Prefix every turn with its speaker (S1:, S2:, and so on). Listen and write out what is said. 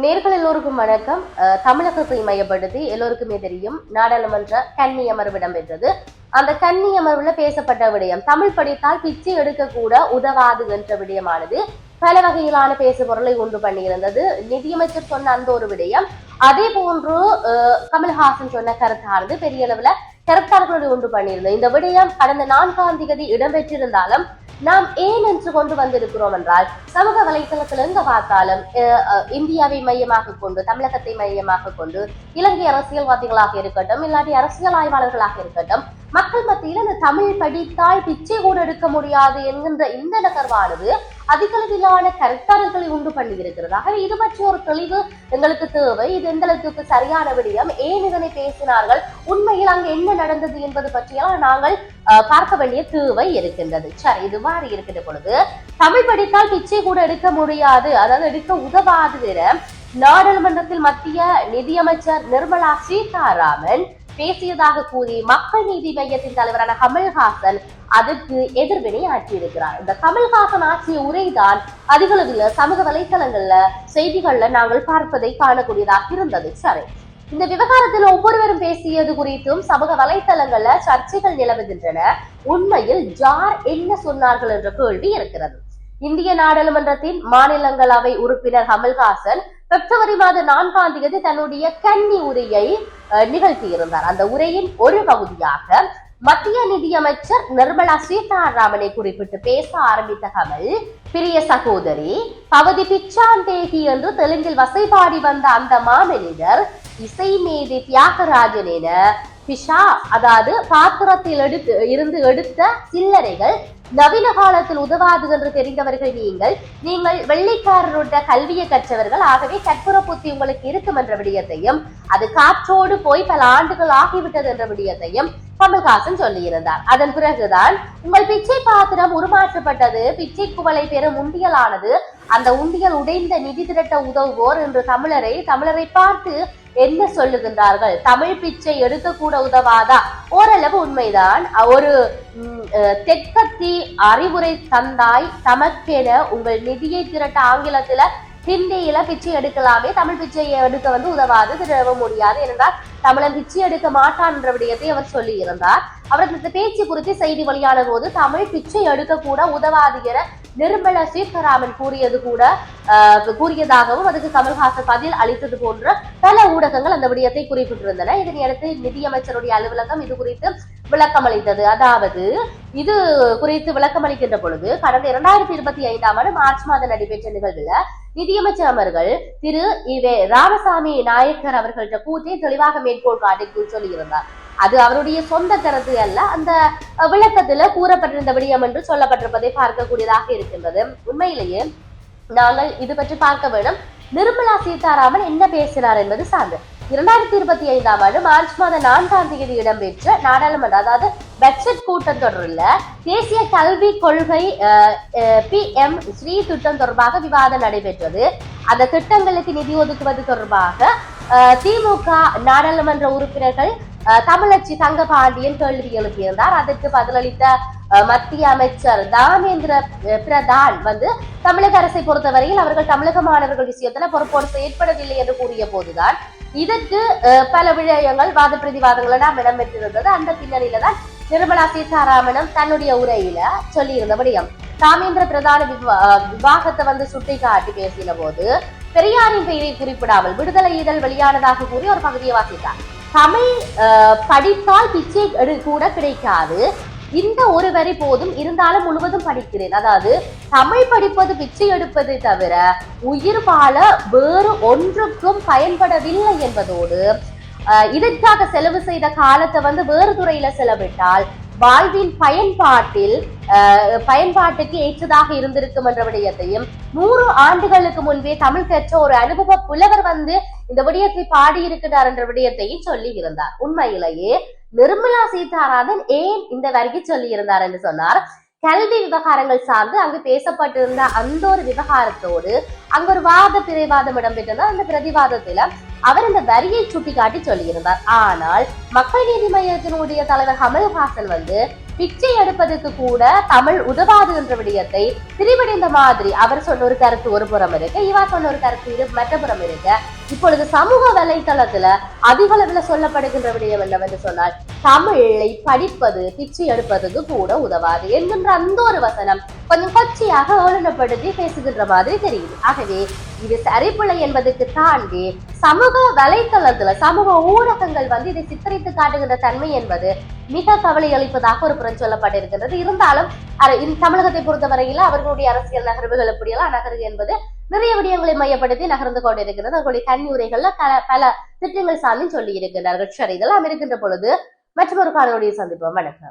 S1: நேர்கள் எல்லோருக்கும் வணக்கம். தமிழகத்தை மையப்படுத்தி எல்லோருக்குமே தெரியும் நாடாளுமன்ற கன்னி அமர்வு இடம்பெற்றது. அந்த கன்னி அமர்வுல பேசப்பட்ட விடயம் தமிழ் படித்தால் பிச்சை எடுக்க கூட உதவாது என்ற விடயமானது பல வகையிலான பேசு பொருளை உண்டு பண்ணியிருந்தது. நிதியமைச்சர் சொன்ன அந்த ஒரு விடயம், அதே போன்று கமல்ஹாசன் சொன்ன கருத்தானது பெரிய அளவுல கருத்தாளர்களை உண்டு பண்ணியிருந்தது. இந்த விடயம் கடந்த 4ஆம் தேதி இடம்பெற்றிருந்தாலும் நாம் ஏன் என்று கொண்டு வந்திருக்கிறோம் என்றால், சமூக வலைதளத்தில் எங்க பார்த்தாலும் இந்தியாவை மையமாக கொண்டு, தமிழகத்தை மையமாக கொண்டு, இலங்கை அரசியல்வாதிகளாக இருக்கட்டும், இல்லாட்டி அரசியல் ஆய்வாளர்களாக இருக்கட்டும், மக்கள் மத்தியில் இந்த தமிழ் படித்தால் பிச்சை கூட எடுக்க முடியாது என்கின்ற இந்த நகர்வானது அதிகளவிலான கருத்தாளர்களை உண்டு பண்ணி இருக்கிறது. ஆகவே இது பற்றி ஒரு தெளிவு எங்களுக்கு தேவை. இது எந்த அளவுக்கு சரியான விடயம், ஏன் இதனை பேசினார்கள், உண்மையில் அங்கு என்ன நடந்தது என்பது பற்றியெல்லாம் நாங்கள் பார்க்க வேண்டிய தேவை இருக்கின்றது. சரி, இது மாதிரி இருக்கின்ற பொழுது தமிழ் படித்தால் பிச்சை கூட எடுக்க முடியாது, அதாவது எடுக்க உதவாது என நாடாளுமன்றத்தில் மத்திய நிதியமைச்சர் நிர்மலா சீதாராமன் பேசியதாக கூறி மக்கள் நீதி மையத்தின் தலைவரான கமல்ஹாசன் அதற்கு எதிர்வினை ஆற்றியிருக்கிறார். இந்த கமல்ஹாசன் ஆற்றிய உரைதான் அதிகளவில் சமூக வலைத்தளங்கள்ல செய்திகள்ல நாங்கள் பார்ப்பதை காணக்கூடியதாக இருந்தது. சரி, இந்த விவகாரத்தில் ஒவ்வொருவரும் பேசியது குறித்தும் சமூக வலைத்தளங்கள்ல சர்ச்சைகள் நிலவுகின்றன. உண்மையில் யார் என்ன சொன்னார்கள் என்ற கேள்வி இருக்கிறது. இந்திய நாடாளுமன்றத்தின் மாநிலங்களவை உறுப்பினர் கமல்ஹாசன் பிப்ரவரி மாதம் 4ஆம் தேதி தன்னுடைய கன்னி உரையை நிகழ்த்தியிருந்தார். அந்த உரையின் ஒரு பகுதியாக மத்திய நிதியமைச்சர் நிர்மலா சீதாராமனை குறிப்பிட்டு பேச ஆரம்பித்த கமல், பிரிய சகோதரி பவதி பிச்சாந்தேகி என்று தெலுங்கில் வசைபாடி வந்த அந்த மாமனிதர் இசை மேதை தியாகராஜன் என பிஷா, அதாவது பாத்திரத்தில் இருந்து எடுத்த சில்லறைகள் நவீன காலத்தில் உதவாது என்று தெரிந்தவர்கள் நீங்கள் வெள்ளைக்காரருடைய கல்வியை கற்றவர்கள், ஆகவே கற்புற புத்தி உங்களுக்கு இருக்கும் என்ற விடயத்தையும், அது காற்றோடு போய் பல ஆண்டுகள் ஆகிவிட்டது என்ற விடயத்தையும் கமல்ஹாசன் சொல்லியிருந்தார். அதன் பிறகுதான் உங்கள் பிச்சை பாத்திரம் உருமாற்றப்பட்டது, பிச்சை குவளை பெறும் உண்டியலானது, அந்த உண்டியல் உடைந்த நிதி திரட்ட உதவுவோர் என்று தமிழரை பார்த்து என்ன சொல்லுகின்றார்கள், தமிழ் பிச்சை எடுக்க கூட உதவாதா? ஓரளவு உண்மைதான். ஒரு தெற்கத்தி அறிவுரை தந்தாய் தமக்கென உங்கள் நிதியை திரட்ட ஆங்கிலத்துல ஹிந்தியில பிச்சை எடுக்கலாமே, தமிழ் பிச்சையை எடுக்க உதவாது, திரும்ப முடியாது என்றால் தமிழன் பிச்சை எடுக்க மாட்டான் என்ற விடயத்தை அவர் சொல்லி இருந்தார். அவரது பேச்சு குறித்து செய்தி வெளியான போது தமிழ் பிச்சை எடுக்க கூட உதவாது என நிர்மலா சீதாராமன் கூறியதாகவும் அதுக்கு கமல்ஹாசன் பதில் அளித்தது போன்ற பல ஊடகங்கள் அந்த விடயத்தை குறிப்பிட்டிருந்தன. இதனையடுத்து நிதியமைச்சருடைய அலுவலகம் இது குறித்து விளக்கம் அளித்தது. அதாவது இது குறித்து விளக்கம் அளிக்கின்ற பொழுது கடந்த 2025ஆம் ஆண்டு மார்ச் மாதம் நடைபெற்ற நிகழ்வுல நிதியமைச்சர் அவர்கள் திரு ராமசாமி நாயக்கர் அவர்கள்ட்ட கூட்டை தெளிவாக மேற்கோள் காட்டி சொல்லியிருந்தார். அது அவருடைய சொந்த கருத்து அல்ல, அந்த விளக்கத்துல கூறப்பட்டிருந்த விடயம் என்று சொல்லப்பட்டிருப்பதை பார்க்கக்கூடியதாக இருக்கின்றது. உண்மையிலேயே நாங்கள் இது பற்றி பார்க்க வேண்டும். நிர்மலா சீதாராமன் என்ன பேசினார் என்பது சார்ந்து 2025ஆம் ஆண்டு மார்ச் மாதம் 4ஆம் தேதி இடம்பெற்ற நாடாளுமன்ற, அதாவது பட்ஜெட் கூட்டத்தொடரில் தேசிய கல்வி கொள்கை PM ஸ்ரீ திட்டம் தொடர்பாக விவாதம் நடைபெற்றது. அந்த திட்டங்களுக்கு நிதி ஒதுக்குவது தொடர்பாக திமுக நாடாளுமன்ற உறுப்பினர்கள் தமிழச்சி தங்கபாண்டியன் கேள்வி எழுப்பியிருந்தார். அதற்கு பதிலளித்த மத்திய அமைச்சர் தாமேந்திர பிரதான் தமிழக அரசை பொறுத்தவரையில் அவர்கள் தமிழக மாணவர்கள் விஷயத்துல பொறுப்போடு செயற்படவில்லை என்று கூறிய போதுதான் இதற்கு பல விடயங்கள் வாத பிரதிவாதங்களெல்லாம் இடம்பெற்றிருந்தது. அந்த பின்னணியில தான் நிர்மலா சீதாராமனும் தன்னுடைய உரையில சொல்லியிருந்த விடயம், தாமேந்திர பிரதான விவாகத்தை சுட்டி காட்டி பேசின போது பெரியாரின் பெயரை குறிப்பிடாமல் விடுதலை இதழ் வெளியானதாக கூறி ஒரு பகுதியை வாசித்தார். தமிழ் படித்தால் பிச்சை கூட கிடைக்காது, இந்த ஒரு வரி போதும், இருந்தாலும் முழுவதும் படிக்கிறேன். அதாவது தமிழ் படிப்பது பிச்சை எடுப்பதை தவிர உயிர் வாழ வேறு ஒன்றுக்கும் பயன்படவில்லை என்பதோடு இதற்காக செலவு செய்த காலத்தை வேறு துறையில செலவிட்டால் வாழ்வின் பயன்பாட்டுக்கு ஏற்றதாக இருந்திருக்கும் என்ற விடயத்தையும், 100 ஆண்டுகளுக்கு முன்பே தமிழ் கற்ற ஒரு அனுபவ புலவர் இந்த விடயத்தை பாடியிருக்கிறார் என்ற விடயத்தையும் சொல்லி இருந்தார். உண்மையிலேயே நிர்மலா சீதாராமன் ஏன் இந்த வரிக்கு சொல்லி இருந்தார் என்று சொன்னார், கல்வி விவகாரங்கள் சார்ந்து அங்கு பேசப்பட்டிருந்த அந்த ஒரு விவகாரத்தோடு அங்கு ஒரு வாத பிரதிவாதம் இடம்பெற்றது. அந்த பிரதிவாதத்துல அவர் இந்த வரியை சுட்டிக்காட்டி சொல்லியிருந்தார். ஆனால் மக்கள் நீதி மையத்தினுடைய தலைவர் கமல்ஹாசன் பிச்சை எடுப்பதற்கு கூட தமிழ் உதவாது என்ற விடயத்தை திரிவடைந்த மாதிரி அவர் சொன்ன ஒரு கருத்து ஒரு புறம் இருக்கு, இவா சொன்ன ஒரு கருத்து மற்ற புறம் இருக்கு. இப்பொழுது சமூக வலைத்தளத்துல அதிக அளவில் சொல்லப்படுகின்ற விடயம் என்னவென்று சொன்னால், தமிழை படிப்பது பிச்சை எடுப்பதற்கு கூட உதவாது என்கின்ற அந்த ஒரு வசனம் கொஞ்சம் கொச்சையாக ஏளனப்படுத்தி பேசுகின்ற மாதிரி தெரியுது. ஆகவே இது சரிப்பிள்ளை என்பதற்கு தாண்டி சமூக வலைத்தளத்துல சமூக ஊடகங்கள் இதை சித்தரித்து காட்டுகின்ற தன்மை என்பது மிக கவலை அளிப்பதாக ஒரு புறம் சொல்லப்பட்டிருக்கின்றது. இருந்தாலும் தமிழகத்தை பொறுத்தவரையில அவர்களுடைய அரசியல் நகர்வுகள் எப்படியெல்லாம் நகருது என்பது நிறைய விடயங்களை மையப்படுத்தி நகர்ந்து கொண்டிருக்கிறது. அவர்களுடைய கண்ணுரைகள்ல பல திட்டங்கள் சார்ந்து சொல்லி இருக்கின்றார்கள். சரி, இதெல்லாம் இருக்கின்ற பொழுது மற்றொரு காணொலியை சந்திப்போம். வணக்கம்.